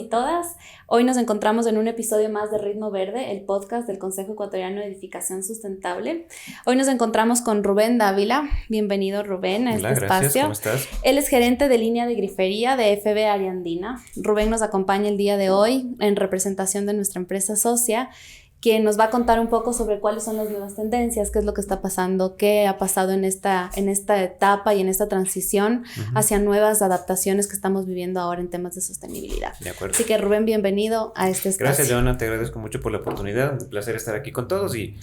y todas. Hoy nos encontramos en un episodio más de Ritmo Verde, el podcast del Consejo Ecuatoriano de Edificación Sustentable. Hoy nos encontramos con Rubén Dávila. Bienvenido, Rubén, a este espacio. ¿Cómo estás? Él es gerente de línea de grifería de FB Área Andina. Rubén nos acompaña el día de hoy en representación de nuestra empresa socia, quien nos va a contar un poco sobre cuáles son las nuevas tendencias, qué es lo que está pasando, qué ha pasado en esta etapa y en esta transición hacia nuevas adaptaciones que estamos viviendo ahora en temas de sostenibilidad. De acuerdo. Así que Rubén, bienvenido a este espacio. Gracias, Joana, te agradezco mucho por la oportunidad, un placer estar aquí con todos y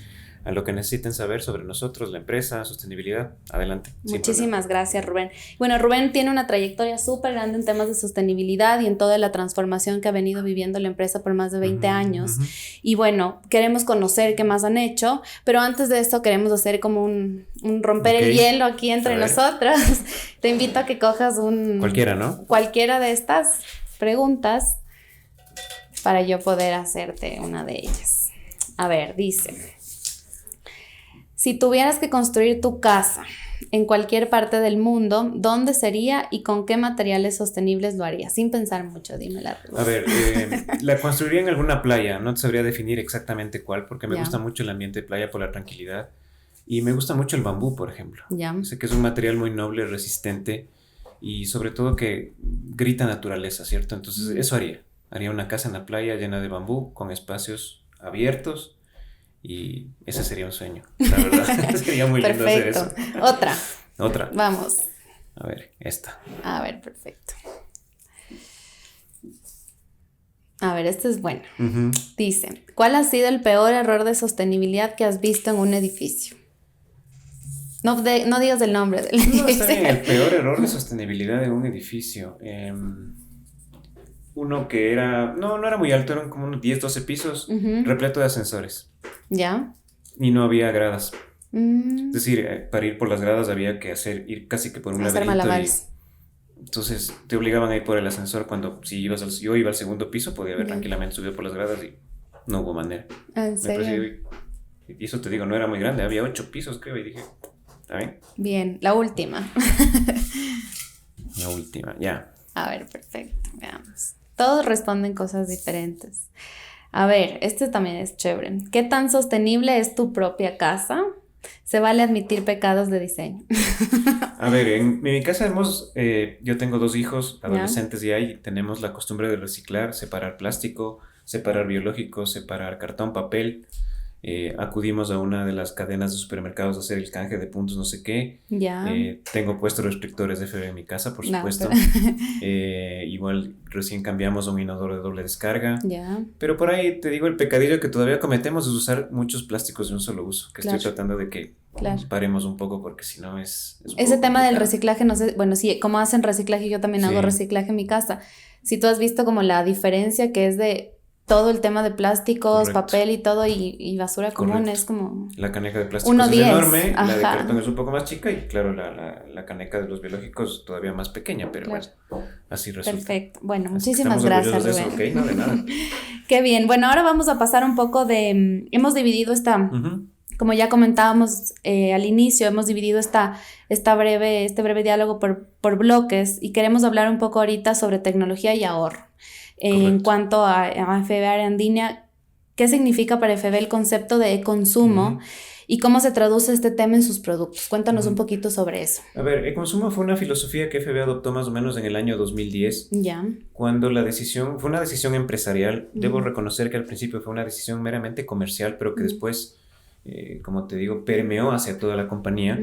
a lo que necesiten saber sobre nosotros, la empresa, sostenibilidad, adelante. Muchísimas gracias, Rubén. Bueno, Rubén tiene una trayectoria súper grande en temas de sostenibilidad y en toda la transformación que ha venido viviendo la empresa por más de 20 años. Y bueno, queremos conocer qué más han hecho, pero antes de esto queremos hacer como un romper el hielo aquí entre nosotros. Te invito a que cojas cualquiera, ¿no? Cualquiera de estas preguntas para yo poder hacerte una de ellas. A ver, dice: si tuvieras que construir tu casa en cualquier parte del mundo, ¿dónde sería y con qué materiales sostenibles lo harías? Sin pensar mucho, dime la respuesta. A ver, la construiría en alguna playa, no te sabría definir exactamente cuál, porque me gusta mucho el ambiente de playa por la tranquilidad y me gusta mucho el bambú, por ejemplo. Sé que es un material muy noble, resistente y sobre todo que grita naturaleza, ¿cierto? Entonces eso haría una casa en la playa llena de bambú con espacios abiertos. Y ese sería un sueño, la verdad. Sería muy lindo hacer eso. Otra. Vamos. A ver, esta. A ver, perfecto. A ver, esta es buena. Dice: ¿cuál ha sido el peor error de sostenibilidad que has visto en un edificio? No digas el nombre del edificio. Está bien, el peor error de sostenibilidad en un edificio. Uno que era... No era muy alto, eran como unos 10, 12 pisos, repleto de ascensores. ¿Ya? Y no había gradas. Es decir, para ir por las gradas había que ir casi que por un laberinto. Malabares. Entonces te obligaban a ir por el ascensor cuando yo iba al segundo piso, podía haber tranquilamente subido por las gradas y no hubo manera. ¿En serio? Y eso te digo, no era muy grande, había 8 pisos creo y dije, ¿está bien? Bien, la última. La última, ya. A ver, perfecto, veamos. Todos responden cosas diferentes. A ver, este también es chévere. ¿Qué tan sostenible es tu propia casa? ¿Se vale admitir pecados de diseño? A ver, en mi casa yo tengo 2 hijos adolescentes ya y tenemos la costumbre de reciclar, separar plástico, separar biológico, separar cartón, papel. Acudimos a una de las cadenas de supermercados a hacer el canje de puntos no sé qué. Tengo puestos restrictores de FB en mi casa, por supuesto. Igual recién cambiamos a un inodoro de doble descarga. Pero por ahí te digo, el pecadillo que todavía cometemos es usar muchos plásticos de un solo uso, que estoy tratando de que paremos un poco porque si no es ese tema del reciclaje, no sé, bueno, sí, como hacen reciclaje, yo también hago reciclaje en mi casa. Si tú has visto como la diferencia que es de todo el tema de plásticos, papel y todo, y basura común, es como... La caneca de plástico es enorme, la de cartón es un poco más chica y claro, la caneca de los biológicos todavía más pequeña, pero bueno, así resulta. Perfecto. Bueno, muchísimas gracias, Rubén. Eso, ¿okay? No, de nada. Qué bien. Bueno, ahora vamos a pasar un poco de... Hemos dividido como ya comentábamos al inicio, hemos dividido este breve diálogo por bloques y queremos hablar un poco ahorita sobre tecnología y ahorro. En cuanto a FB Área Andina, ¿qué significa para FB el concepto de consumo y cómo se traduce este tema en sus productos? Cuéntanos un poquito sobre eso. A ver, el consumo fue una filosofía que FB adoptó más o menos en el año 2010. Cuando fue una decisión empresarial. Debo reconocer que al principio fue una decisión meramente comercial, pero que después, como te digo, permeó hacia toda la compañía.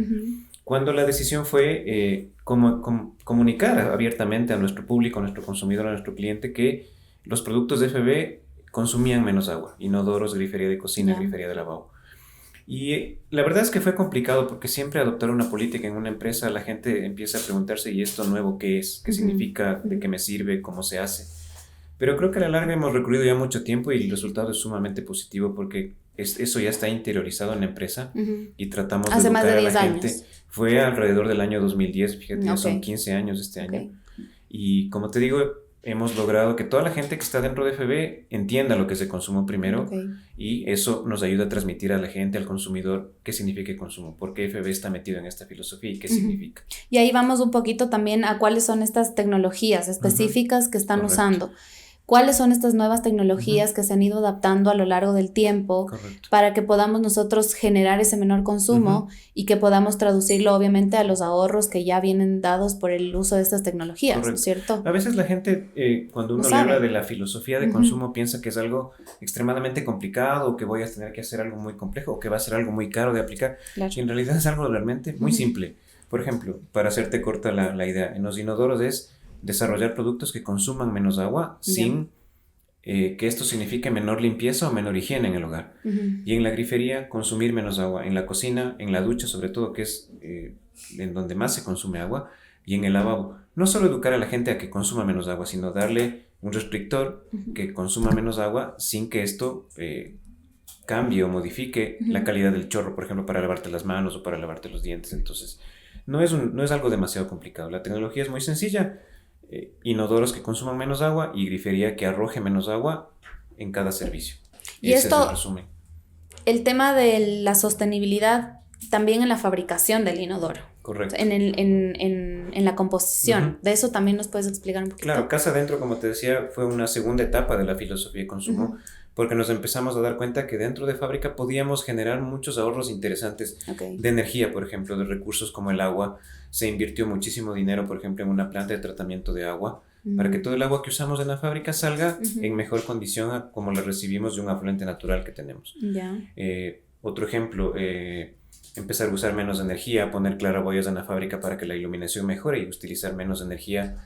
Cuando la decisión fue comunicar abiertamente a nuestro público, a nuestro consumidor, a nuestro cliente, que los productos de FB consumían menos agua, inodoros, grifería de cocina, grifería de lavabo. Y la verdad es que fue complicado porque siempre adoptar una política en una empresa, la gente empieza a preguntarse, ¿y esto nuevo qué es? ¿Qué significa? ¿De qué me sirve? ¿Cómo se hace? Pero creo que a la larga hemos recurrido ya mucho tiempo y el resultado es sumamente positivo porque eso ya está interiorizado en la empresa y tratamos de educar a la gente. Fue alrededor del año 2010, fíjate, ya son 15 años este año. Y como te digo, hemos logrado que toda la gente que está dentro de FB entienda lo que es el consumo primero y eso nos ayuda a transmitir a la gente, al consumidor, qué significa el consumo, por qué FB está metido en esta filosofía y qué significa. Y ahí vamos un poquito también a cuáles son estas tecnologías específicas que están usando. cuáles son estas nuevas tecnologías que se han ido adaptando a lo largo del tiempo. Correcto. Para que podamos nosotros generar ese menor consumo y que podamos traducirlo obviamente a los ahorros que ya vienen dados por el uso de estas tecnologías, ¿no es cierto? A veces la gente, cuando uno le habla de la filosofía de consumo, piensa que es algo extremadamente complicado, o que voy a tener que hacer algo muy complejo, o que va a ser algo muy caro de aplicar. Claro. Y en realidad es algo realmente muy simple. Por ejemplo, para hacerte corta la idea, en los inodoros es desarrollar productos que consuman menos agua sin que esto signifique menor limpieza o menor higiene en el hogar. Y en la grifería, consumir menos agua. En la cocina, en la ducha sobre todo, que es en donde más se consume agua, y en el lavabo. No solo educar a la gente a que consuma menos agua, sino darle un restrictor que consuma menos agua sin que esto cambie o modifique la calidad del chorro, por ejemplo, para lavarte las manos o para lavarte los dientes. Entonces, no es algo demasiado complicado. La tecnología es muy sencilla. Inodoros que consuman menos agua y grifería que arroje menos agua en cada servicio. Y ese esto, es el resumen. El tema de la sostenibilidad también en la fabricación del inodoro. Correcto. En la composición. De eso también nos puedes explicar un poquito. Claro, Casa Adentro, como te decía, fue una segunda etapa de la filosofía de consumo, porque nos empezamos a dar cuenta que dentro de fábrica podíamos generar muchos ahorros interesantes de energía, por ejemplo, de recursos como el agua. Se invirtió muchísimo dinero, por ejemplo, en una planta de tratamiento de agua, para que todo el agua que usamos en la fábrica salga en mejor condición a como la recibimos de un afluente natural que tenemos. Otro ejemplo, empezar a usar menos energía, poner claraboyas en la fábrica para que la iluminación mejore y utilizar menos energía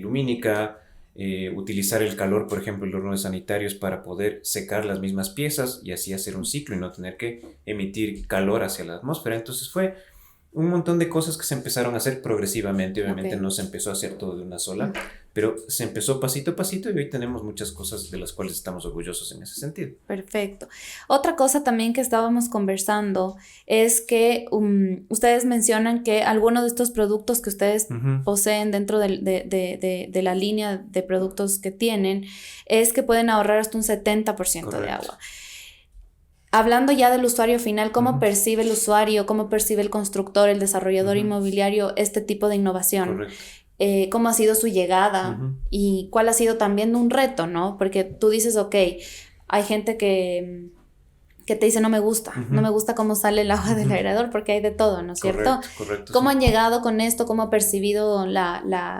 lumínica, utilizar el calor, por ejemplo, en los hornos sanitarios para poder secar las mismas piezas y así hacer un ciclo y no tener que emitir calor hacia la atmósfera. Entonces fue un montón de cosas que se empezaron a hacer progresivamente. Obviamente no se empezó a hacer todo de una sola, pero se empezó pasito a pasito y hoy tenemos muchas cosas de las cuales estamos orgullosos en ese sentido. Perfecto. Otra cosa también que estábamos conversando es que ustedes mencionan que algunos de estos productos que ustedes poseen dentro de la línea de productos que tienen es que pueden ahorrar hasta un 70% de agua. Hablando ya del usuario final, ¿cómo percibe el usuario, cómo percibe el constructor, el desarrollador inmobiliario este tipo de innovación? ¿Cómo ha sido su llegada? Y cuál ha sido también un reto, ¿no? Porque tú dices, ok, hay gente que te dice no me gusta cómo sale el agua del aerador porque hay de todo, ¿no es cierto? Correcto. ¿Cómo han llegado con esto? ¿Cómo ha percibido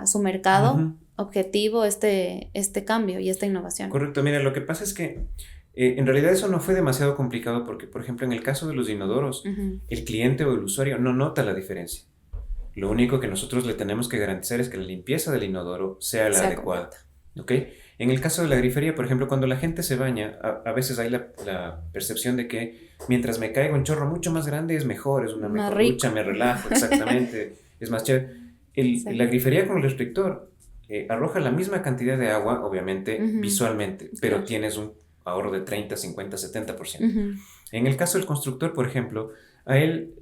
su mercado objetivo este cambio y esta innovación? Correcto, mira, lo que pasa es que en realidad eso no fue demasiado complicado porque, por ejemplo, en el caso de los inodoros, el cliente o el usuario no nota la diferencia. Lo único que nosotros le tenemos que garantizar es que la limpieza del inodoro sea la adecuada. ¿Okay? En el caso de la grifería, por ejemplo, cuando la gente se baña, a veces hay la percepción de que mientras me caiga un chorro mucho más grande es mejor, es una mejor ducha, me relajo, exactamente, es más chévere. La grifería con el restrictor arroja la misma cantidad de agua, obviamente, visualmente, pero tienes un ahorro de 30, 50, 70%. En el caso del constructor, por ejemplo, a él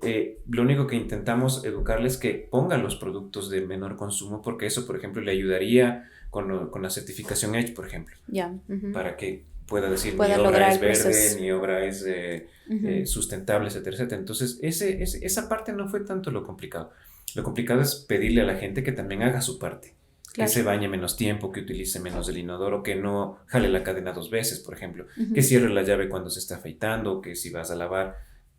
lo único que intentamos educarle es que ponga los productos de menor consumo, porque eso, por ejemplo, le ayudaría con la certificación EDGE, por ejemplo, para que pueda decir mi obra es verde, mi obra es sustentable, etcétera, etcétera. Entonces, esa parte no fue tanto lo complicado. Lo complicado es pedirle a la gente que también haga su parte. Claro. Que se bañe menos tiempo, que utilice menos el inodoro, que no jale la cadena 2 veces, por ejemplo, que cierre la llave cuando se está afeitando, que si vas a lavar,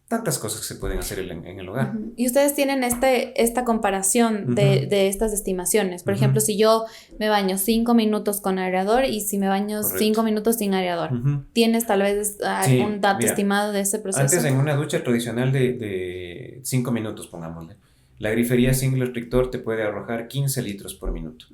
tantas cosas que se pueden hacer en el hogar. Y ustedes tienen esta comparación de estas estimaciones. Por ejemplo, si yo me baño 5 minutos con aerador y si me baño 5 minutos sin aerador, ¿tienes tal vez algún dato estimado de ese proceso? Antes, en una ducha tradicional de 5 minutos, pongámosle, la grifería sin restrictor te puede arrojar 15 litros por minuto.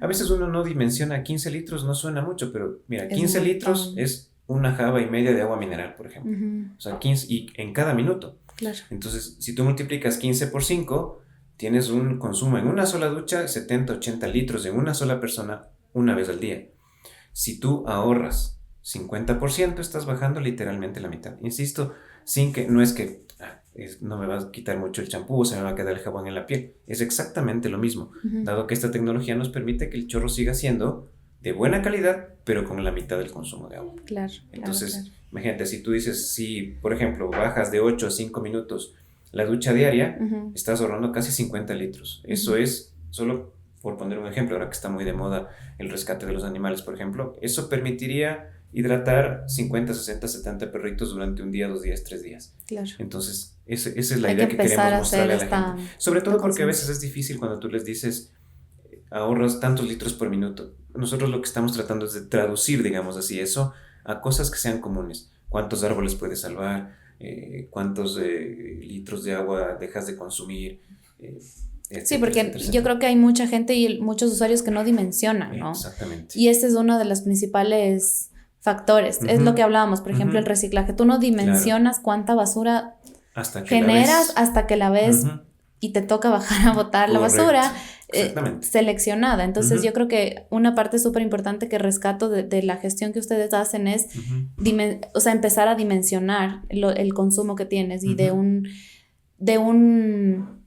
A veces uno no dimensiona 15 litros, no suena mucho, pero mira, 15 litros es una jaba y media de agua mineral, por ejemplo. O sea, 15 y en cada minuto. Claro. Entonces, si tú multiplicas 15 por 5, tienes un consumo en una sola ducha de 70, 80 litros en una sola persona una vez al día. Si tú ahorras 50%, estás bajando literalmente la mitad. Insisto, no es que no me va a quitar mucho el champú, se me va a quedar el jabón en la piel. Es exactamente lo mismo, dado que esta tecnología nos permite que el chorro siga siendo de buena calidad, pero con la mitad del consumo de agua. Claro. Entonces, imagínate, si tú dices, si por ejemplo bajas de 8 a 5 minutos la ducha diaria, estás ahorrando casi 50 litros. Eso es solo por poner un ejemplo, ahora que está muy de moda el rescate de los animales, por ejemplo, eso permitiría hidratar 50, 60, 70 perritos durante un día, 2 días, 3 días. Claro. Entonces, esa es la idea que queremos mostrarle a la gente. Sobre todo porque a veces es difícil cuando tú les dices, ahorras tantos litros por minuto. Nosotros lo que estamos tratando es de traducir, digamos así, eso a cosas que sean comunes. ¿Cuántos árboles puedes salvar? ¿Cuántos litros de agua dejas de consumir? Etcétera, sí, porque etcétera. Yo creo que hay mucha gente y muchos usuarios que no dimensionan, ¿no? Exactamente. Y este es uno de los principales factores. Es lo que hablábamos, por ejemplo, el reciclaje. Tú no dimensionas cuánta basura generas hasta que la ves y te toca bajar a botar la basura seleccionada. Entonces yo creo que una parte súper importante que rescato de la gestión que ustedes hacen es o sea, empezar a dimensionar el consumo que tienes y de un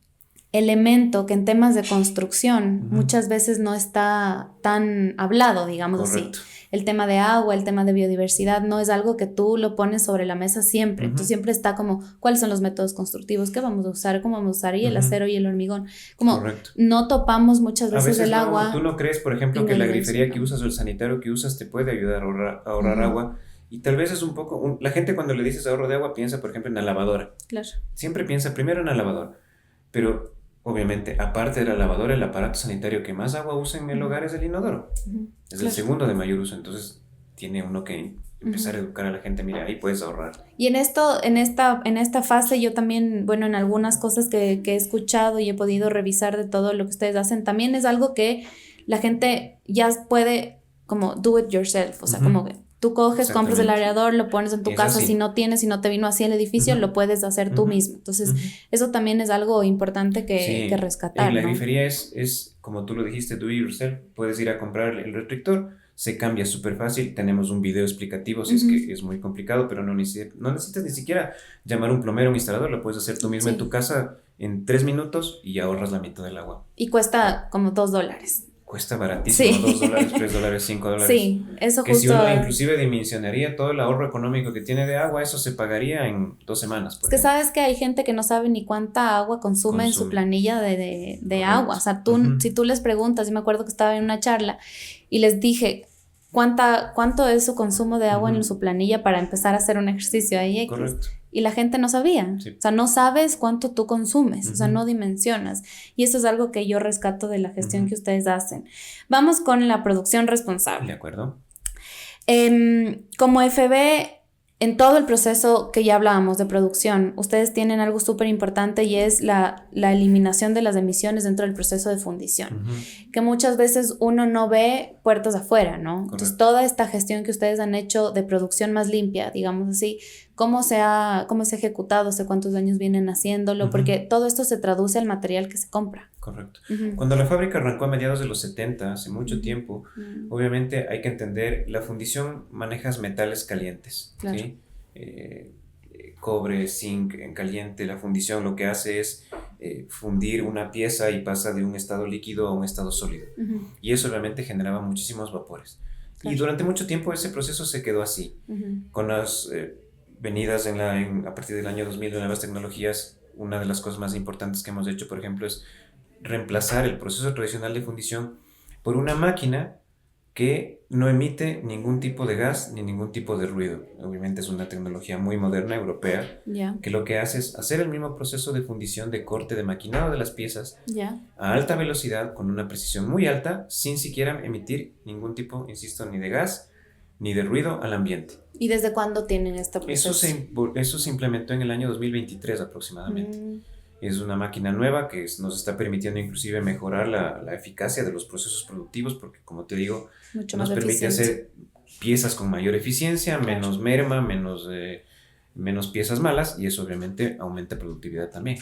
elemento que en temas de construcción muchas veces no está tan hablado, digamos así. El tema de agua, el tema de biodiversidad no es algo que tú lo pones sobre la mesa siempre. Entonces siempre está como, ¿cuáles son los métodos constructivos? ¿Qué vamos a usar? ¿Cómo vamos a usar? Y el acero y el hormigón. Como no topamos muchas veces el agua. Tú no crees, por ejemplo, que la grifería que usas o el sanitario que usas te puede ayudar a ahorrar agua. Y tal vez es un poco... la gente cuando le dices ahorro de agua piensa, por ejemplo, en la lavadora. Claro. Siempre piensa primero en la lavadora. Pero... obviamente, aparte de la lavadora, el aparato sanitario que más agua usa en el hogar es el inodoro. Es el segundo de mayor uso, entonces tiene uno que empezar a educar a la gente, mira, ahí puedes ahorrar. Y en esta fase yo también, bueno, en algunas cosas que he escuchado y he podido revisar de todo lo que ustedes hacen, también es algo que la gente ya puede como do it yourself, o sea, como que tú coges, compras el aerador, lo pones en tu casa, si no te vino así el edificio, lo puedes hacer tú mismo. Entonces, eso también es algo importante que rescatar, la grifería es, como tú lo dijiste, do it yourself. Puedes ir a comprar el restrictor, se cambia súper fácil. Tenemos un video explicativo, si es que es muy complicado, pero no necesitas ni siquiera llamar a un plomero o un instalador, lo puedes hacer tú mismo en tu casa en 3 minutos y ahorras la mitad del agua. Y cuesta como $2. Cuesta baratísimo, $2, $3, $5. Sí, eso que justo. Que si uno inclusive dimensionaría todo el ahorro económico que tiene de agua, eso se pagaría en 2 semanas. Es que sabes que hay gente que no sabe ni cuánta agua consume en su planilla de agua. O sea, si tú les preguntas, yo me acuerdo que estaba en una charla y les dije, ¿cuánto es su consumo de agua en su planilla para empezar a hacer un ejercicio ahí? Correcto. Y la gente no sabía, o sea, no sabes cuánto tú consumes, o sea, no dimensionas. Y eso es algo que yo rescato de la gestión que ustedes hacen. Vamos con la producción responsable. De acuerdo. Como FB, en todo el proceso que ya hablábamos de producción, ustedes tienen algo súper importante y es la eliminación de las emisiones dentro del proceso de fundición, que muchas veces uno no ve puertas afuera, ¿no? Correcto. Entonces, toda esta gestión que ustedes han hecho de producción más limpia, digamos así, cómo se ha ejecutado, hace cuántos años vienen haciéndolo, porque todo esto se traduce al material que se compra. Correcto. Cuando la fábrica arrancó a mediados de los 70, hace mucho tiempo, obviamente hay que entender, la fundición manejas metales calientes, claro. ¿Sí? Cobre, zinc en caliente, la fundición lo que hace es fundir una pieza y pasa de un estado líquido a un estado sólido. Y eso realmente generaba muchísimos vapores. Claro. Y durante mucho tiempo ese proceso se quedó así. Con las venidas a partir del año 2000 de nuevas tecnologías, una de las cosas más importantes que hemos hecho, por ejemplo, es reemplazar el proceso tradicional de fundición por una máquina que no emite ningún tipo de gas ni ningún tipo de ruido. Obviamente es una tecnología muy moderna, europea, que lo que hace es hacer el mismo proceso de fundición, de corte, de maquinado de las piezas a alta velocidad, con una precisión muy alta, sin siquiera emitir ningún tipo, insisto, ni de gas ni de ruido al ambiente. ¿Y desde cuándo tienen esta proceso? Eso se implementó en el año 2023 aproximadamente. Es una máquina nueva que nos está permitiendo inclusive mejorar la eficacia de los procesos productivos, porque como te digo, nos permite hacer piezas con mayor eficiencia, menos merma, menos piezas malas, y eso obviamente aumenta productividad también.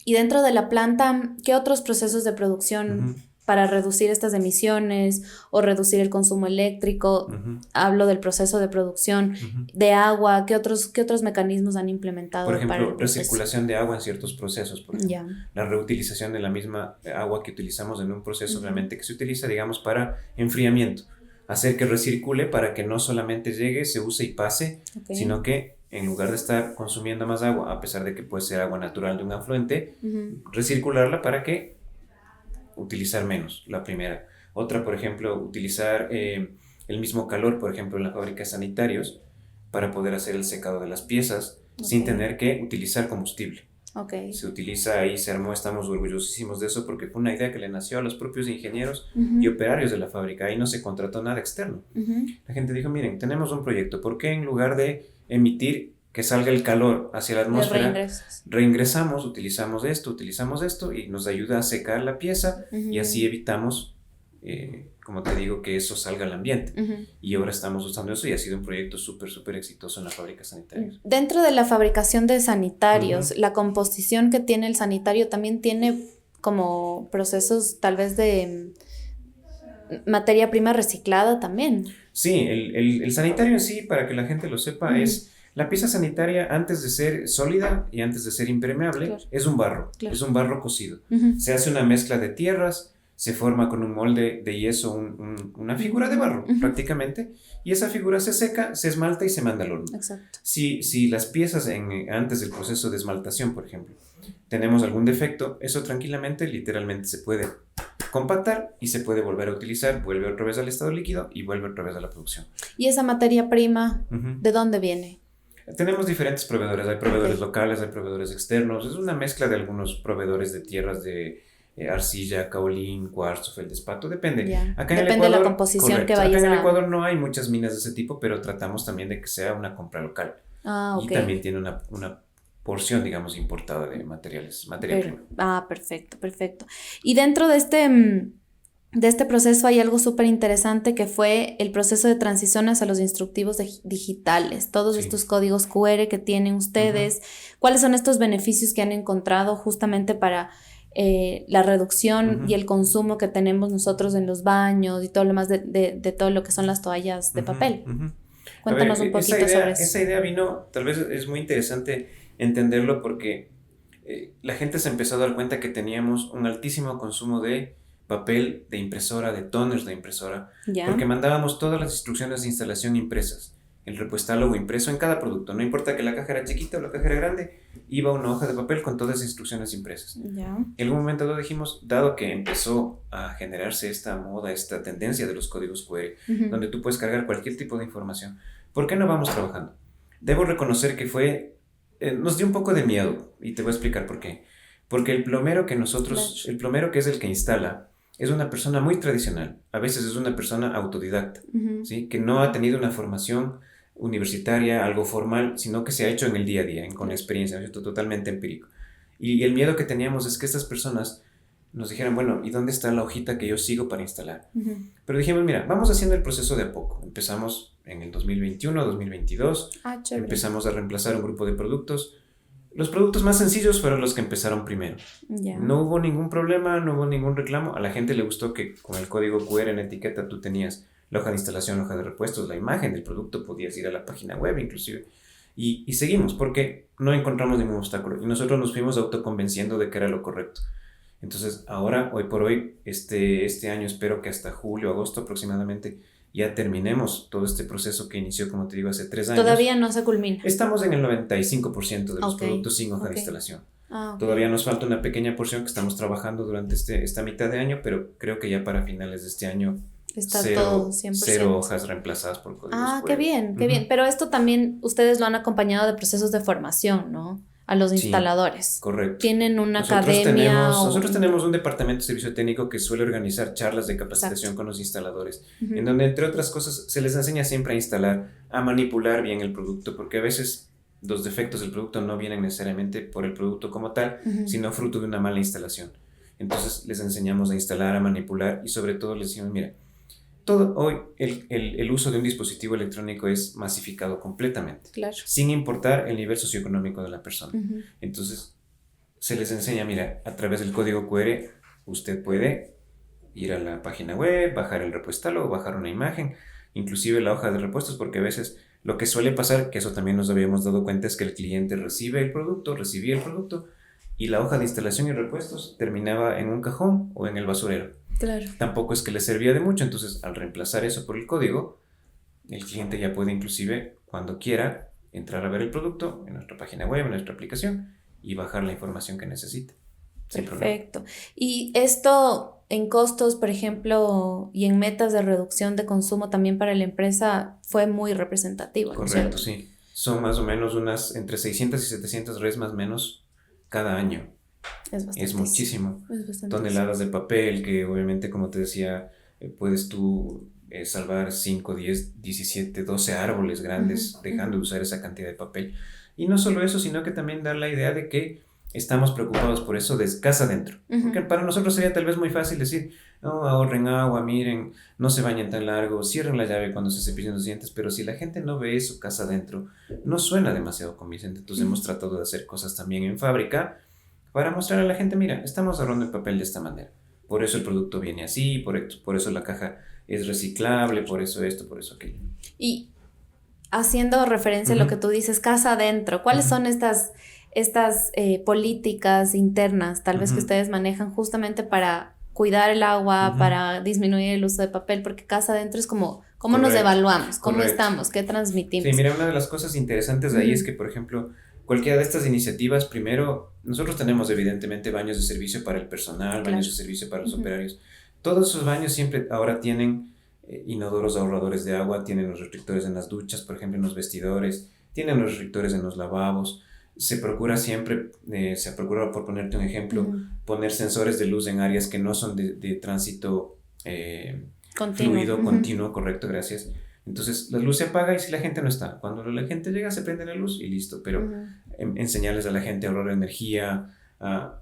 Y dentro de la planta, ¿qué otros procesos de producción para reducir estas emisiones o reducir el consumo eléctrico? Hablo del proceso de producción de agua. ¿Qué otros mecanismos han implementado? Por ejemplo, recirculación de agua en ciertos procesos. Por ejemplo, la reutilización de la misma agua que utilizamos en un proceso realmente que se utiliza, digamos, para enfriamiento. Hacer que recircule para que no solamente llegue, se use y pase, sino que en lugar de estar consumiendo más agua, a pesar de que puede ser agua natural de un afluente, recircularla para que utilizar menos, la primera. Otra, por ejemplo, utilizar el mismo calor, por ejemplo, en la fábrica de sanitarios, para poder hacer el secado de las piezas sin tener que utilizar combustible. Se utiliza ahí, se armó, estamos orgullosísimos de eso porque fue una idea que le nació a los propios ingenieros y operarios de la fábrica. Ahí no se contrató nada externo. La gente dijo, miren, tenemos un proyecto, ¿por qué en lugar de emitir que salga el calor hacia la atmósfera, reingresamos, utilizamos esto y nos ayuda a secar la pieza y así evitamos, como te digo, que eso salga al ambiente? Y ahora estamos usando eso y ha sido un proyecto súper exitoso en la fábrica de sanitarios. Dentro de la fabricación de sanitarios, la composición que tiene el sanitario también tiene como procesos tal vez de materia prima reciclada también. Sí, el sanitario en sí, para que la gente lo sepa, es... La pieza sanitaria, antes de ser sólida y antes de ser impermeable, es un barro, es un barro cocido. Se hace una mezcla de tierras, se forma con un molde de yeso una figura de barro, prácticamente, y esa figura se seca, se esmalta y se manda al horno. Exacto. Si las piezas antes del proceso de esmaltación, por ejemplo, tenemos algún defecto, eso tranquilamente, literalmente se puede compactar y se puede volver a utilizar, vuelve otra vez al estado líquido y vuelve otra vez a la producción. ¿Y esa materia prima, de dónde viene? Tenemos diferentes proveedores, hay proveedores locales, hay proveedores externos, es una mezcla de algunos proveedores de tierras de arcilla, caolín, cuarzo, feldespato, depende. Acá en depende Ecuador, de la composición que vayas acá en el Ecuador no hay muchas minas de ese tipo, pero tratamos también de que sea una compra local. Y también tiene una porción, digamos, importada de materia prima. Perfecto. Y dentro de este proceso hay algo súper interesante que fue el proceso de transición hacia los instructivos digitales, todos estos códigos QR que tienen ustedes. ¿Cuáles son estos beneficios que han encontrado justamente para la reducción y el consumo que tenemos nosotros en los baños y todo lo más de todo lo que son las toallas de papel? Cuéntanos un poquito sobre eso. Esa idea vino, tal vez es muy interesante entenderlo porque la gente se empezó a dar cuenta que teníamos un altísimo consumo de papel de impresora, de tóners de impresora, porque mandábamos todas las instrucciones de instalación impresas, el repuestálogo impreso en cada producto, no importa que la caja era chiquita o la caja era grande, iba una hoja de papel con todas las instrucciones impresas. En algún momento dado dijimos, dado que empezó a generarse esta moda, esta tendencia de los códigos QR, donde tú puedes cargar cualquier tipo de información, ¿por qué no vamos trabajando? Debo reconocer que nos dio un poco de miedo, y te voy a explicar por qué. Porque el plomero que es el que instala, es una persona muy tradicional, a veces es una persona autodidacta, ¿sí? Que no ha tenido una formación universitaria, algo formal, sino que se ha hecho en el día a día, con experiencia, ¿no? Totalmente empírico. Y el miedo que teníamos es que estas personas nos dijeran, bueno, ¿y dónde está la hojita que yo sigo para instalar? Pero dijimos, mira, vamos haciendo el proceso de a poco. Empezamos en el 2021, 2022, empezamos a reemplazar un grupo de productos. Los productos más sencillos fueron los que empezaron primero. No hubo ningún problema, no hubo ningún reclamo. A la gente le gustó que con el código QR en etiqueta tú tenías la hoja de instalación, la hoja de repuestos, la imagen del producto, podías ir a la página web inclusive. Y seguimos porque no encontramos ningún obstáculo. Y nosotros nos fuimos autoconvenciendo de que era lo correcto. Entonces ahora, hoy por hoy, este año espero que hasta julio, agosto aproximadamente, ya terminemos todo este proceso que inició, como te digo, hace 3 años. Todavía no se culmina. Estamos en el 95% de los productos sin hoja de instalación. Todavía nos falta una pequeña porción que estamos trabajando durante esta mitad de año, pero creo que ya para finales de este año está todo 100%. 0 hojas reemplazadas por códigos. Qué bien. Pero esto también ustedes lo han acompañado de procesos de formación, ¿no? A los instaladores. Correcto. Tienen una academia. Nosotros tenemos un departamento de servicio técnico que suele organizar charlas de capacitación con los instaladores, en donde, entre otras cosas, se les enseña siempre a instalar, a manipular bien el producto, porque a veces los defectos del producto no vienen necesariamente por el producto como tal, sino fruto de una mala instalación. Entonces les enseñamos a instalar, a manipular y sobre todo les decimos, mira, hoy el uso de un dispositivo electrónico es masificado completamente, sin importar el nivel socioeconómico de la persona. Entonces se les enseña, mira, a través del código QR usted puede ir a la página web, bajar el repuestálogo, bajar una imagen, inclusive la hoja de repuestos, porque a veces lo que suele pasar, que eso también nos habíamos dado cuenta, es que el cliente recibía el producto y la hoja de instalación y repuestos terminaba en un cajón o en el basurero. Tampoco es que le servía de mucho, entonces al reemplazar eso por el código, el cliente ya puede inclusive cuando quiera entrar a ver el producto en nuestra página web, en nuestra aplicación y bajar la información que necesite. Perfecto. Y esto en costos, por ejemplo, y en metas de reducción de consumo también para la empresa fue muy representativo. Correcto, sí. Son más o menos unas entre 600 y 700 redes más o menos cada año. Es muchísimo. Toneladas de papel que obviamente, como te decía, puedes tú salvar 5, 10, 17, 12 árboles grandes dejando de usar esa cantidad de papel. Y no solo eso, sino que también dar la idea de que estamos preocupados por eso de casa adentro. Porque para nosotros sería tal vez muy fácil decir, no, ahorren agua, miren, no se bañen tan largo, cierren la llave cuando se cepillen los dientes, pero si la gente no ve eso casa adentro, no suena demasiado convincente. Entonces hemos tratado de hacer cosas también en fábrica para mostrar a la gente, mira, estamos ahorrando el papel de esta manera. Por eso el producto viene así, por eso la caja es reciclable, por eso esto, por eso aquello. Y haciendo referencia a lo que tú dices, casa adentro, ¿cuáles son estas políticas internas, tal vez que ustedes manejan justamente para cuidar el agua, para disminuir el uso de papel? Porque casa adentro es como, ¿cómo nos evaluamos? ¿Cómo estamos? ¿Qué transmitimos? Sí, mira, una de las cosas interesantes de ahí es que, por ejemplo, cualquiera de estas iniciativas, primero, nosotros tenemos evidentemente baños de servicio para el personal, baños de servicio para los operarios. Todos esos baños siempre ahora tienen inodoros ahorradores de agua, tienen los restrictores en las duchas, por ejemplo, en los vestidores, tienen los restrictores en los lavabos. Se procura siempre, por ponerte un ejemplo, poner sensores de luz en áreas que no son de tránsito fluido, continuo, correcto, gracias. Entonces la luz se apaga y si la gente no está, cuando la gente llega se prende la luz y listo, pero enseñarles a la gente a ahorrar energía,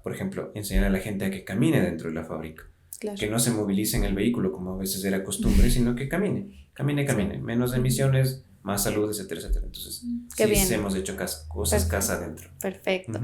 por ejemplo, enseñar a la gente a que camine dentro de la fábrica, que no se movilice en el vehículo como a veces era costumbre, sino que camine, menos emisiones, más salud, etcétera, etcétera. Entonces, sí hemos hecho cosas casa adentro. Perfecto.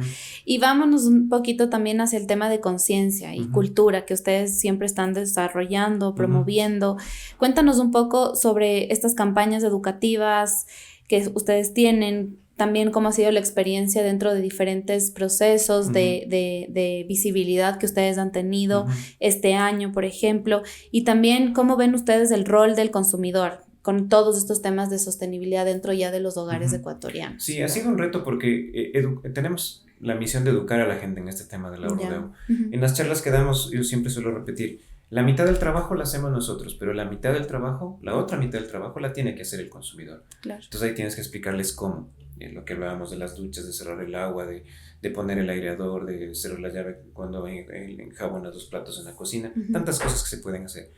Y vámonos un poquito también hacia el tema de conciencia y cultura que ustedes siempre están desarrollando, promoviendo. Cuéntanos un poco sobre estas campañas educativas que ustedes tienen, también cómo ha sido la experiencia dentro de diferentes procesos de visibilidad que ustedes han tenido este año, por ejemplo, y también cómo ven ustedes el rol del consumidor con todos estos temas de sostenibilidad dentro ya de los hogares ecuatorianos. Sí, ha sido un reto porque tenemos la misión de educar a la gente en este tema del ahorro. En las charlas que damos, yo siempre suelo repetir, la mitad del trabajo la hacemos nosotros, pero la mitad del trabajo, la otra mitad del trabajo la tiene que hacer el consumidor. Claro. Entonces ahí tienes que explicarles cómo, lo que hablábamos de las duchas, de cerrar el agua, de poner el aireador, de cerrar la llave cuando enjabonas los platos en la cocina, tantas cosas que se pueden hacer.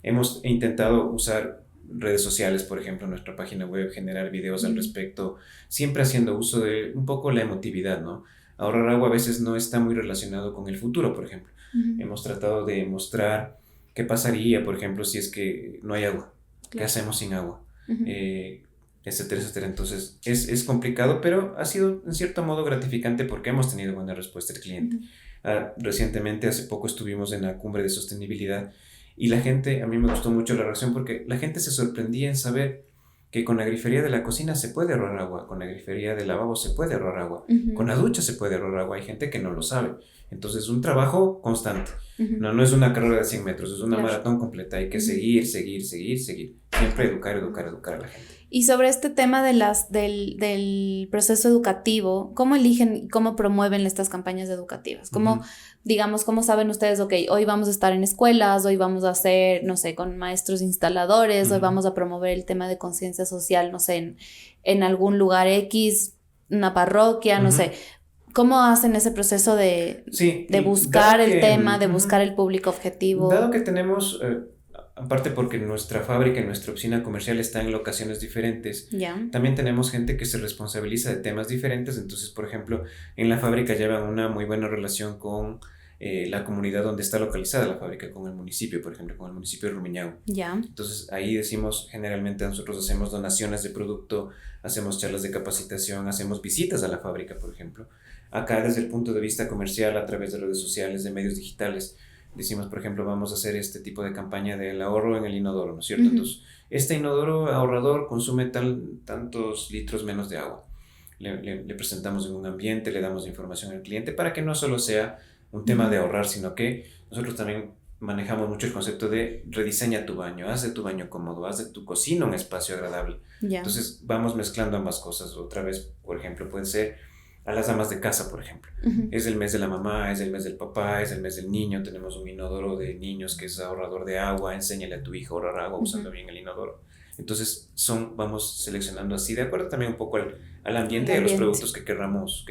Hemos intentado usar redes sociales, por ejemplo, nuestra página web, generar videos al respecto, siempre haciendo uso de un poco la emotividad, ¿no? Ahorrar agua a veces no está muy relacionado con el futuro, por ejemplo. Hemos tratado de mostrar qué pasaría, por ejemplo, si es que no hay agua, qué hacemos sin agua, etcétera, etcétera. Entonces, es complicado, pero ha sido en cierto modo gratificante porque hemos tenido buena respuesta del cliente. Recientemente, hace poco estuvimos en la cumbre de sostenibilidad y la gente, a mí me gustó mucho la reacción porque la gente se sorprendía en saber que con la grifería de la cocina se puede ahorrar agua, con la grifería del lavabo se puede ahorrar agua, con la ducha se puede ahorrar agua, hay gente que no lo sabe. Entonces es un trabajo constante, no es una carrera de 100 metros, es una maratón completa, hay que seguir, siempre educar a la gente. Y sobre este tema del proceso educativo, ¿cómo eligen y cómo promueven estas campañas educativas? ¿Cómo, digamos, cómo saben ustedes, ok, hoy vamos a estar en escuelas, hoy vamos a hacer, no sé, con maestros instaladores, hoy vamos a promover el tema de conciencia social, no sé, en algún lugar X, una parroquia, no sé. ¿Cómo hacen ese proceso de buscar el tema, de buscar el público objetivo? Dado que tenemos... aparte porque nuestra fábrica y nuestra oficina comercial está en locaciones diferentes, también tenemos gente que se responsabiliza de temas diferentes. Entonces, por ejemplo, en la fábrica llevan una muy buena relación con la comunidad donde está localizada la fábrica, con el municipio, por ejemplo, con el municipio de Rumiñahui. Entonces, ahí decimos, generalmente nosotros hacemos donaciones de producto, hacemos charlas de capacitación, hacemos visitas a la fábrica, por ejemplo. Acá, desde el punto de vista comercial, a través de redes sociales, de medios digitales, decimos, por ejemplo, vamos a hacer este tipo de campaña del ahorro en el inodoro, ¿no es cierto? Entonces, este inodoro ahorrador consume tantos litros menos de agua. Le presentamos en un ambiente, le damos información al cliente para que no solo sea un tema de ahorrar, sino que nosotros también manejamos mucho el concepto de rediseña tu baño, haz de tu baño cómodo, haz de tu cocina un espacio agradable. Entonces, vamos mezclando ambas cosas. Otra vez, por ejemplo, puede ser a las amas de casa, por ejemplo. Es el mes de la mamá, es el mes del papá, es el mes del niño. Tenemos un inodoro de niños que es ahorrador de agua. Enséñale a tu hijo a ahorrar agua usando bien el inodoro. Entonces vamos seleccionando así, de acuerdo también un poco al ambiente y a los productos que querramos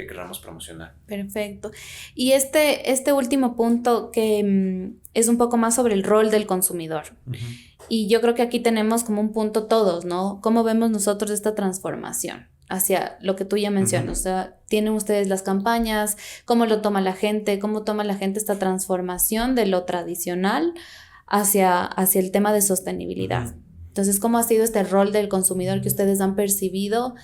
promocionar. Perfecto. Y este último punto que es un poco más sobre el rol del consumidor. Y yo creo que aquí tenemos como un punto todos, ¿no? ¿Cómo vemos nosotros esta transformación hacia lo que tú ya mencionas? O sea, tienen ustedes las campañas, ¿cómo lo toma la gente? ¿Cómo toma la gente esta transformación de lo tradicional hacia el tema de sostenibilidad? Entonces, ¿cómo ha sido este rol del consumidor que ustedes han percibido?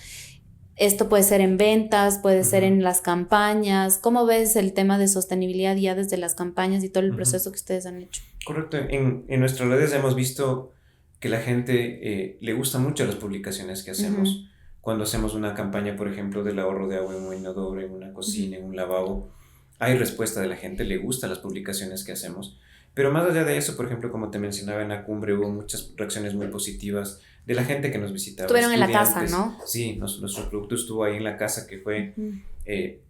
Esto puede ser en ventas, puede ser en las campañas. ¿Cómo ves el tema de sostenibilidad ya desde las campañas y todo el proceso que ustedes han hecho? Correcto. En nuestras redes hemos visto que la gente le gusta mucho las publicaciones que hacemos. Cuando hacemos una campaña, por ejemplo, del ahorro de agua en un inodoro, en una cocina, en un lavabo, hay respuesta de la gente, le gustan las publicaciones que hacemos. Pero más allá de eso, por ejemplo, como te mencionaba en la cumbre, hubo muchas reacciones muy positivas de la gente que nos visitaba. Estuvieron en la casa, ¿no? Sí, nuestro producto estuvo ahí en la casa, que fue,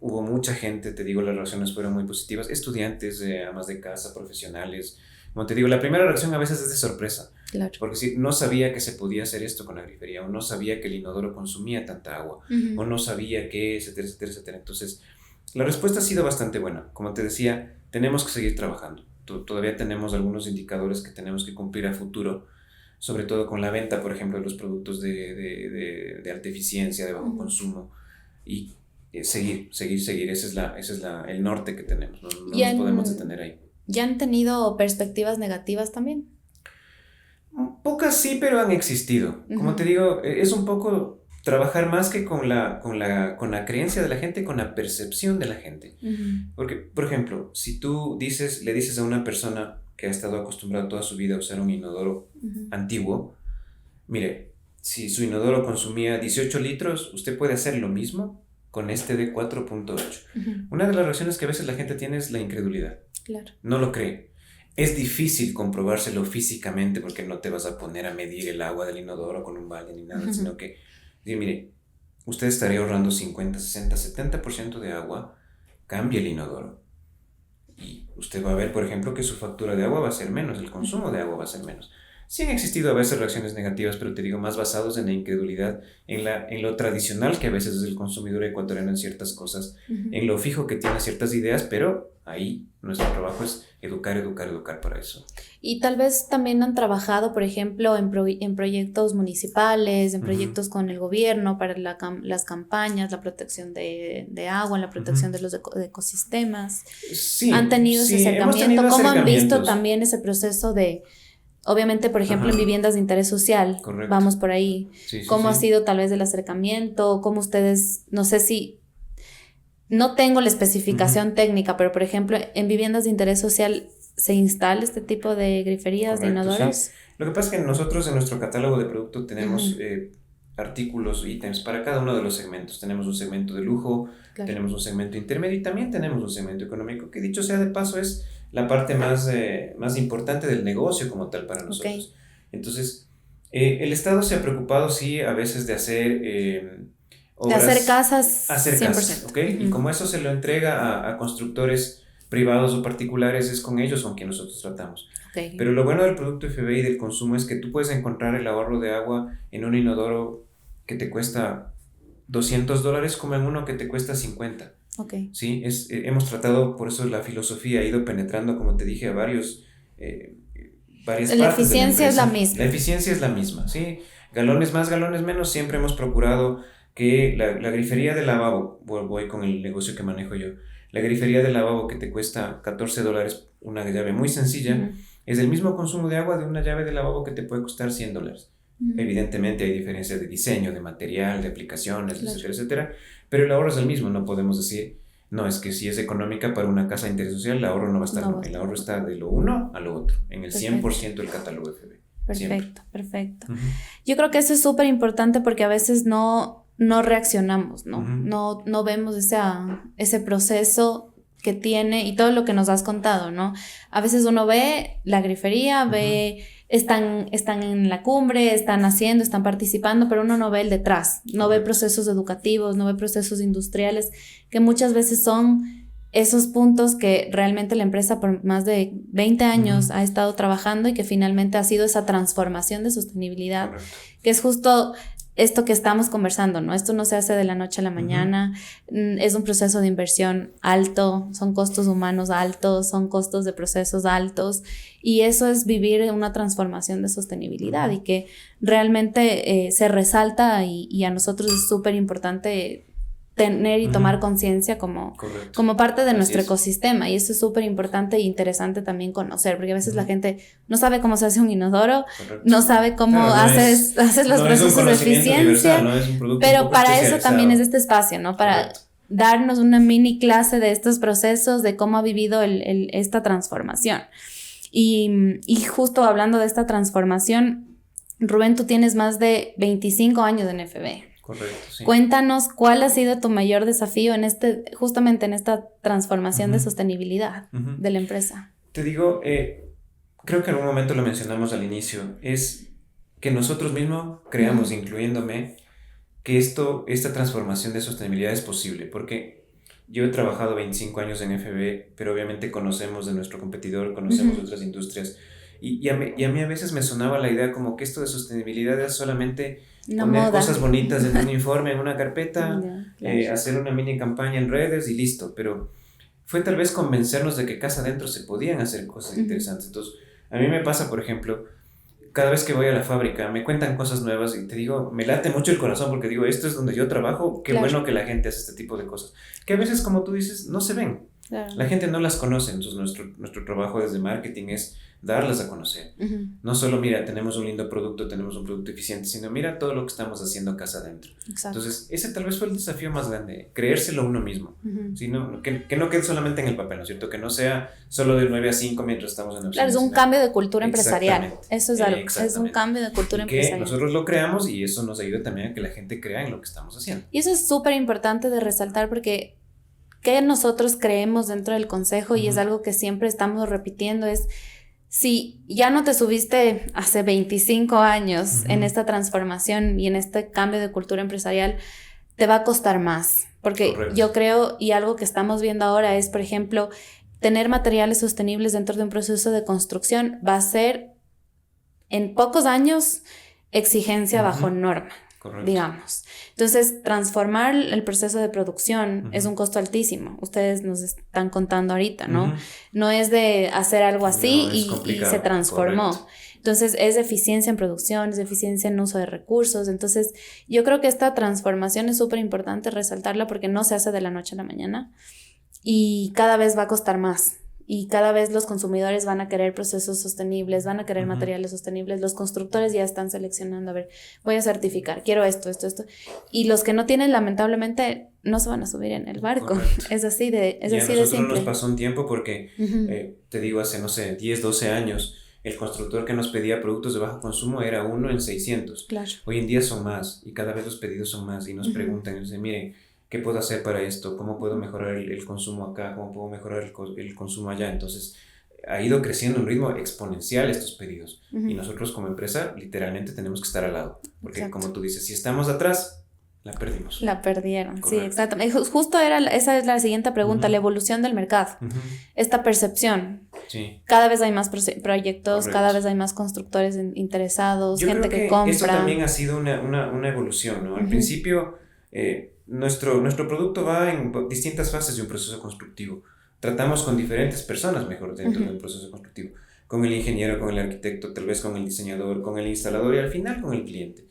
hubo mucha gente, te digo, las reacciones fueron muy positivas, estudiantes, amas de casa, profesionales. Como te digo, la primera reacción a veces es de sorpresa, claro. Porque si no sabía que se podía hacer esto con la grifería, o no sabía que el inodoro consumía tanta agua, o no sabía que, etcétera, etcétera, etcétera. Entonces, la respuesta ha sido bastante buena. Como te decía, tenemos que seguir trabajando. Todavía tenemos algunos indicadores que tenemos que cumplir a futuro, sobre todo con la venta, por ejemplo, de los productos de alta eficiencia, de bajo consumo, y seguir. Ese es el norte que tenemos, no nos podemos detener ahí. ¿Ya han tenido perspectivas negativas también? Pocas sí, pero han existido. Como te digo, es un poco trabajar más que con la creencia de la gente, con la percepción de la gente. Porque, por ejemplo, si tú le dices a una persona que ha estado acostumbrada toda su vida a usar un inodoro antiguo, mire, si su inodoro consumía 18 litros, usted puede hacer lo mismo con este de 4.8. Una de las reacciones que a veces la gente tiene es la incredulidad. Claro. No lo cree. Es difícil comprobárselo físicamente porque no te vas a poner a medir el agua del inodoro con un balde ni nada, sino que, mire, usted estaría ahorrando 50, 60, 70% de agua, cambie el inodoro. Y usted va a ver, por ejemplo, que su factura de agua va a ser menos, el consumo de agua va a ser menos. Sí han existido a veces reacciones negativas, pero te digo, más basados en la incredulidad, en lo tradicional que a veces es el consumidor ecuatoriano en ciertas cosas, en lo fijo que tiene ciertas ideas, pero ahí nuestro trabajo es educar para eso. Y tal vez también han trabajado, por ejemplo, en proyectos municipales, en proyectos con el gobierno para las campañas, la protección de agua, la protección de los ecosistemas. Sí, han tenido ese acercamiento. ¿Cómo han visto también ese proceso de... Obviamente, por ejemplo, en viviendas de interés social, correcto, vamos por ahí. ¿Cómo ha sido tal vez el acercamiento? ¿Cómo ustedes, no sé si, no tengo la especificación técnica, pero por ejemplo, en viviendas de interés social se instala este tipo de griferías, correcto, de inodoros? Sí. Lo que pasa es que nosotros en nuestro catálogo de producto tenemos artículos, ítems para cada uno de los segmentos. Tenemos un segmento de lujo, claro, tenemos un segmento intermedio y también tenemos un segmento económico, que dicho sea de paso es la parte más importante del negocio como tal para nosotros. Entonces, el Estado se ha preocupado, sí, a veces de hacer obras, de hacer casas, hacer 100%. Casas, ¿okay? Y como eso se lo entrega a constructores privados o particulares, es con ellos con quien nosotros tratamos. Okay. Pero lo bueno del producto FBI y del consumo es que tú puedes encontrar el ahorro de agua en un inodoro que te cuesta $200 como en uno que te cuesta 50. Okay. Sí, hemos tratado, por eso la filosofía ha ido penetrando, como te dije, a varias partes. La eficiencia es la misma. La eficiencia es la misma, ¿sí? Galones más, galones menos, siempre hemos procurado que la grifería de lavabo, voy con el negocio que manejo yo, la grifería de lavabo que te cuesta $14, una llave muy sencilla, es el mismo consumo de agua de una llave de lavabo que te puede costar $100. Evidentemente hay diferencias de diseño, de material, de aplicaciones, claro, etcétera, etcétera, pero el ahorro es el mismo. No podemos decir, no, es que si es económica para una casa de interés social, el ahorro no va a estar, no, el ahorro está de lo uno a lo otro, en el 100% del catálogo de FB. Perfecto, perfecto. Yo creo que eso es súper importante porque a veces no reaccionamos, ¿no? No vemos ese proceso que tiene y todo lo que nos has contado, ¿no? A veces uno ve la grifería, ve, están en la cumbre, están haciendo, están participando, pero uno no ve el detrás, no ve procesos educativos, no ve procesos industriales, que muchas veces son esos puntos que realmente la empresa por más de 20 años ha estado trabajando y que finalmente ha sido esa transformación de sostenibilidad, que es justo esto que estamos conversando, ¿no? Esto no se hace de la noche a la mañana, es un proceso de inversión alto, son costos humanos altos, son costos de procesos altos, y eso es vivir una transformación de sostenibilidad y que realmente se resalta y a nosotros es súper importante tener y tomar conciencia como parte de nuestro ecosistema, y eso es súper importante e interesante también conocer, porque a veces la gente no sabe cómo se hace un inodoro, no sabe cómo haces los procesos de eficiencia, pero para eso también es este espacio, ¿no? Para darnos una mini clase de estos procesos, de cómo ha vivido esta transformación. Y justo hablando de esta transformación, Rubén, tú tienes más de 25 años en FB. Correcto, sí. Cuéntanos cuál ha sido tu mayor desafío justamente en esta transformación de sostenibilidad de la empresa. Te digo, creo que en algún momento lo mencionamos al inicio, es que nosotros mismos creamos, incluyéndome, que esta transformación de sostenibilidad es posible, porque yo he trabajado 25 años en FB, pero obviamente conocemos de nuestro competidor, conocemos de otras industrias, y a mí a veces me sonaba la idea como que esto de sostenibilidad es solamente poner cosas bonitas en un informe, en una carpeta, hacer una mini campaña en redes y listo, pero fue tal vez convencernos de que casa adentro se podían hacer cosas interesantes. Entonces, a mí me pasa, por ejemplo, cada vez que voy a la fábrica, me cuentan cosas nuevas y te digo, me late mucho el corazón porque digo, esto es donde yo trabajo, qué bueno que la gente hace este tipo de cosas, que a veces, como tú dices, no se ven. La gente no las conoce, entonces nuestro trabajo desde marketing es darlas a conocer. No solo, mira, tenemos un lindo producto, tenemos un producto eficiente, sino mira todo lo que estamos haciendo casa adentro. Entonces, ese tal vez fue el desafío más grande, creérselo uno mismo, sino, que no quede solamente en el papel, ¿no es cierto? Que no sea solo de 9 a 5 mientras estamos en el Claro, es un cambio de cultura empresarial. Eso es algo, es un cambio de cultura empresarial. Que nosotros lo creamos y eso nos ayuda también a que la gente crea en lo que estamos haciendo. Y eso es súper importante de resaltar porque que nosotros creemos dentro del consejo y es algo que siempre estamos repitiendo, es si ya no te subiste hace 25 años en esta transformación y en este cambio de cultura empresarial, te va a costar más, porque yo creo, y algo que estamos viendo ahora es, por ejemplo, tener materiales sostenibles dentro de un proceso de construcción va a ser en pocos años exigencia bajo norma. Digamos. Entonces, transformar el proceso de producción es un costo altísimo. Ustedes nos están contando ahorita, ¿no? No es de hacer algo así y se transformó. Entonces, es eficiencia en producción, es eficiencia en uso de recursos. Entonces, yo creo que esta transformación es súper importante resaltarla porque no se hace de la noche a la mañana y cada vez va a costar más. Y cada vez los consumidores van a querer procesos sostenibles, van a querer materiales sostenibles, los constructores ya están seleccionando, a ver, voy a certificar, quiero esto. Y los que no tienen, lamentablemente, no se van a subir en el barco. Es así de simple. A nosotros nos pasó un tiempo porque, te digo, hace, no sé, 10, 12 años, el constructor que nos pedía productos de bajo consumo era 1 en 600. Claro. Hoy en día son más y cada vez los pedidos son más y nos preguntan, y nos dicen, miren, ¿qué puedo hacer para esto? ¿Cómo puedo mejorar el consumo acá? ¿Cómo puedo mejorar el consumo allá? Entonces, ha ido creciendo a un ritmo exponencial estos pedidos. Y nosotros como empresa, literalmente tenemos que estar al lado. Porque como tú dices, si estamos atrás, la perdimos. La perdieron, correcto. Sí, exactamente. Justo esa es la siguiente pregunta, la evolución del mercado. Esta percepción. Sí. Cada vez hay más proyectos, cada vez hay más constructores interesados, yo gente creo que compra. Eso también ha sido una evolución, ¿no? Al principio... Nuestro producto va en distintas fases de un proceso constructivo. Tratamos con diferentes personas, mejor, dentro de un proceso constructivo. Con el ingeniero, con el arquitecto, tal vez con el diseñador, con el instalador y al final con el cliente.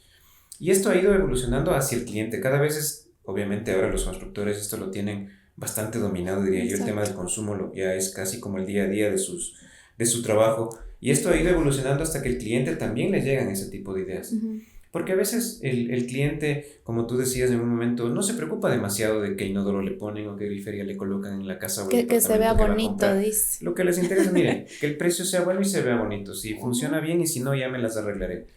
Y esto ha ido evolucionando hacia el cliente. Cada vez obviamente ahora los constructores esto lo tienen bastante dominado, diría yo. El tema del consumo ya es casi como el día a día de su trabajo. Y esto ha ido evolucionando hasta que el cliente también le llegan ese tipo de ideas. Porque a veces el cliente, como tú decías en un momento, no se preocupa demasiado de qué inodoro le ponen o qué grifería le colocan en la casa o el que se vea bonito, dice. Lo que les interesa, miren, que el precio sea bueno y se vea bonito. Si funciona bien y si no, ya me las arreglaré.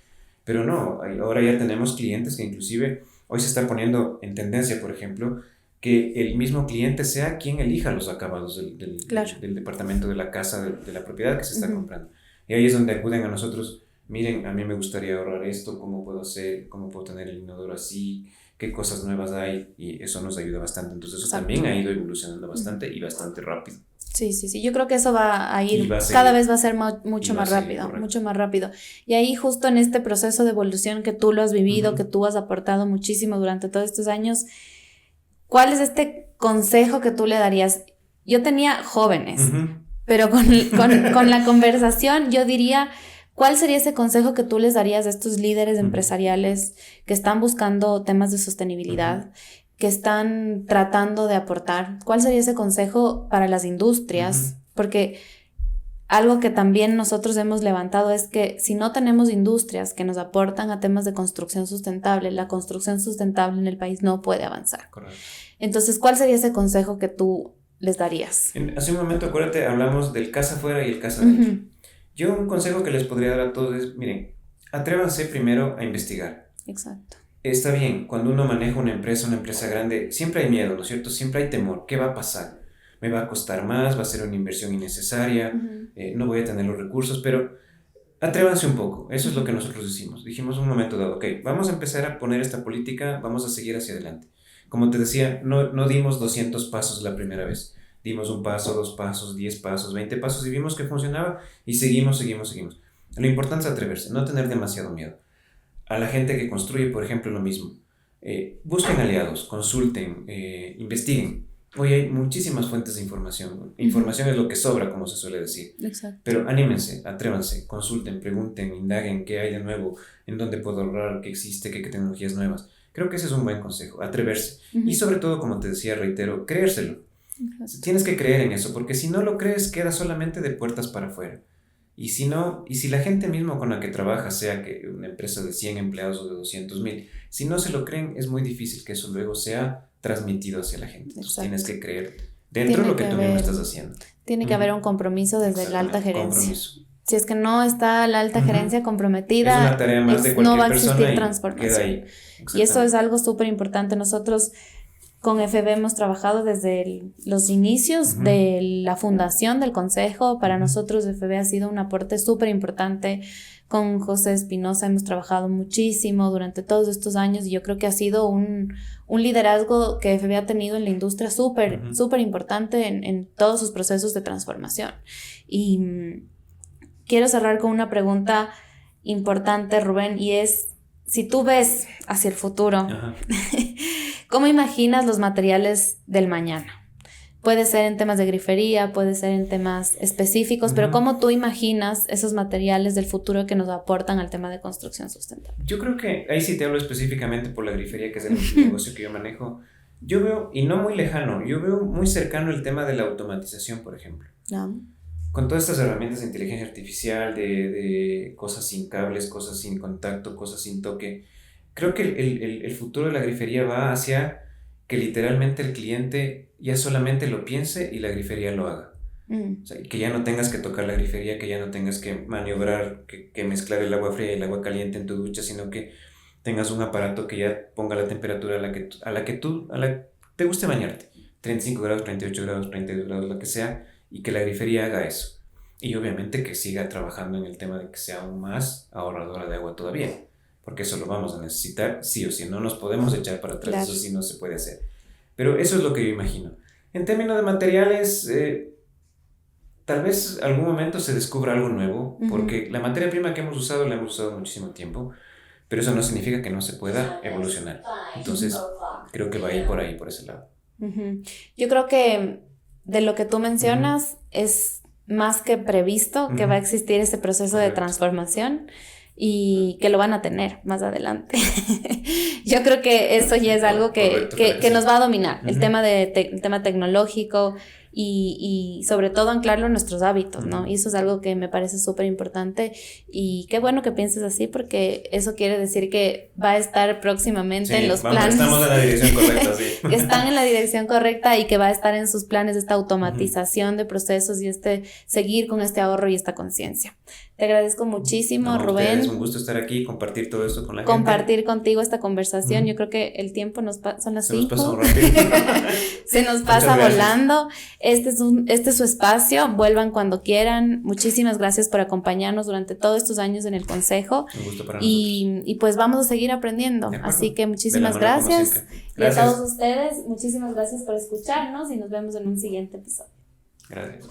Pero no, ahora ya tenemos clientes que inclusive hoy se está poniendo en tendencia, por ejemplo, que el mismo cliente sea quien elija los acabados del departamento, de la casa, de la propiedad que se está comprando. Y ahí es donde acuden a nosotros, miren, a mí me gustaría ahorrar esto, ¿cómo puedo hacer? ¿Cómo puedo tener el inodoro así? ¿Qué cosas nuevas hay? Y eso nos ayuda bastante. Entonces eso también ha ido evolucionando bastante y bastante rápido. Sí, yo creo que eso va a ir, cada vez va a ser mucho más rápido, mucho más rápido. Y ahí justo en este proceso de evolución que tú lo has vivido, que tú has aportado muchísimo durante todos estos años, ¿cuál es este consejo que tú le darías? Yo tenía jóvenes, pero con la conversación yo diría, ¿cuál sería ese consejo que tú les darías a estos líderes empresariales que están buscando temas de sostenibilidad, que están tratando de aportar? ¿Cuál sería ese consejo para las industrias? Porque algo que también nosotros hemos levantado es que si no tenemos industrias que nos aportan a temas de construcción sustentable, la construcción sustentable en el país no puede avanzar. Correcto. Entonces, ¿cuál sería ese consejo que tú les darías? Hace un momento, acuérdate, hablamos del casa afuera y el casa adentro. Yo un consejo que les podría dar a todos es, miren, atrévanse primero a investigar. Exacto. Está bien, cuando uno maneja una empresa grande, siempre hay miedo, ¿no es cierto? Siempre hay temor. ¿Qué va a pasar? ¿Me va a costar más? ¿Va a ser una inversión innecesaria? No voy a tener los recursos, pero atrévanse un poco. Eso es lo que nosotros decimos. Dijimos un momento dado, ok, vamos a empezar a poner esta política, vamos a seguir hacia adelante. Como te decía, no dimos 200 pasos la primera vez. Dimos 1 paso, 2 pasos, 10 pasos, 20 pasos y vimos que funcionaba y seguimos. Lo importante es atreverse, no tener demasiado miedo. A la gente que construye, por ejemplo, lo mismo. Busquen aliados, consulten, investiguen. Hoy hay muchísimas fuentes de información. Información es lo que sobra, como se suele decir. Exacto. Pero anímense, atrévanse, consulten, pregunten, indaguen qué hay de nuevo, en dónde puedo ahorrar, qué existe, qué tecnologías nuevas. Creo que ese es un buen consejo, atreverse. Y sobre todo, como te decía, reitero, creérselo. Tienes que creer en eso, porque si no lo crees, queda solamente de puertas para afuera. Y si la gente mismo con la que trabaja, sea que una empresa de 100 empleados o de 200,000, si no se lo creen, es muy difícil que eso luego sea transmitido hacia la gente. Entonces tienes que creer dentro de lo que tú mismo estás haciendo. Tiene que haber un compromiso desde la alta gerencia. Si es que no está la alta gerencia comprometida, es una tarea más de cualquier no va a existir persona transformación. Queda ahí. Y eso es algo súper importante. Nosotros con FB hemos trabajado desde los inicios de la fundación del consejo. Para nosotros FB ha sido un aporte súper importante. Con José Espinosa hemos trabajado muchísimo durante todos estos años y yo creo que ha sido un liderazgo que FB ha tenido en la industria súper importante en todos sus procesos de transformación. Y quiero cerrar con una pregunta importante, Rubén, y es, si tú ves hacia el futuro, ¿cómo imaginas los materiales del mañana? Puede ser en temas de grifería, puede ser en temas específicos, pero ¿cómo tú imaginas esos materiales del futuro que nos aportan al tema de construcción sustentable? Yo creo que ahí sí te hablo específicamente por la grifería, que es el negocio que yo manejo. Yo veo, y no muy lejano, yo veo muy cercano el tema de la automatización, por ejemplo. Con todas estas herramientas de inteligencia artificial, de cosas sin cables, cosas sin contacto, cosas sin toque, creo que el futuro de la grifería va hacia que literalmente el cliente ya solamente lo piense y la grifería lo haga. O sea, que ya no tengas que tocar la grifería, que ya no tengas que maniobrar, que mezclar el agua fría y el agua caliente en tu ducha, sino que tengas un aparato que ya ponga la temperatura a la que te guste bañarte. 35 grados, 38 grados, 32 grados, lo que sea, y que la grifería haga eso. Y obviamente que siga trabajando en el tema de que sea aún más ahorradora de agua todavía, porque eso lo vamos a necesitar sí o sí, no nos podemos echar para atrás, claro. Eso sí no se puede hacer. Pero eso es lo que yo imagino. En términos de materiales, tal vez algún momento se descubra algo nuevo, porque la materia prima que hemos usado la hemos usado muchísimo tiempo, pero eso no significa que no se pueda evolucionar. Entonces, creo que va a ir por ahí, por ese lado. Yo creo que de lo que tú mencionas es más que previsto que va a existir ese proceso de transformación y que lo van a tener más adelante. Yo creo que eso ya es algo que nos va a dominar, el tema el tema tecnológico y sobre todo anclarlo en nuestros hábitos, ¿no? Y eso es algo que me parece súper importante y qué bueno que pienses así, porque eso quiere decir que va a estar próximamente en los planes. Estamos en la dirección correcta, sí. Que están en la dirección correcta y que va a estar en sus planes esta automatización de procesos y seguir con este ahorro y esta conciencia. Te agradezco muchísimo, Rubén. Es un gusto estar aquí y compartir todo esto con la gente. Compartir contigo esta conversación. Yo creo que el tiempo son las 5. Se nos pasa rápido. Se nos pasa volando. Este es su espacio. Vuelvan cuando quieran. Muchísimas gracias por acompañarnos durante todos estos años en el consejo. Un gusto para nosotros. Y pues vamos a seguir aprendiendo. Así que muchísimas gracias. Y a todos ustedes, muchísimas gracias por escucharnos y nos vemos en un siguiente episodio. Gracias.